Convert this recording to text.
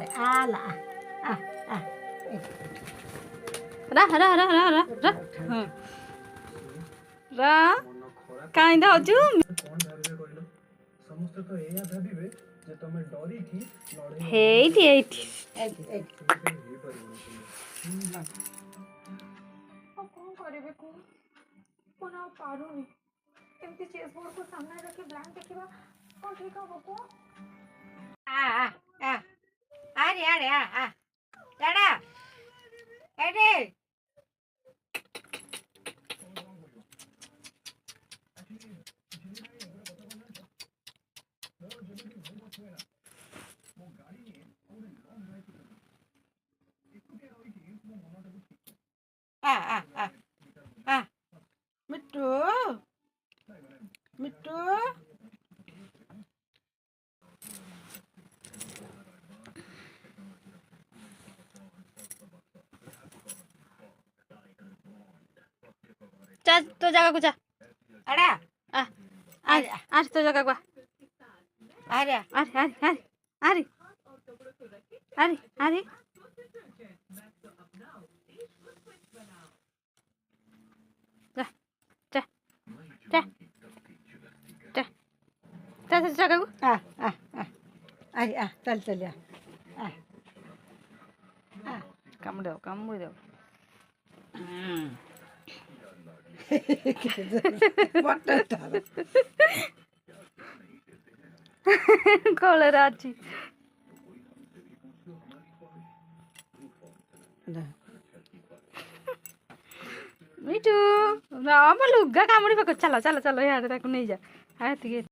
अरे आला आ आ रा रा रा रा रा रा हाँ रा काई धाउछु हेइटी हेइटी कौन करेबे को कोन आ पारुनी एमती चेस बोर्ड को सामने रखी ब्लैंक देखिबा कौन ठीक हो को आ आ अरे अरे आ डाडा एडे आ आ आ आ मिट्टू मिट्टू जा तो जगह को जा अड़ा आ आ तो जगह को अरे अरे अरे अरे अरे अरे जा जा जा जा जा जगह को आ आ आ अरे आ चल चल आ आ कामुड़ दो कलर अच्छी मिठू लुगा कामुड़ी पक चलो चलो चलो यार नहीं जा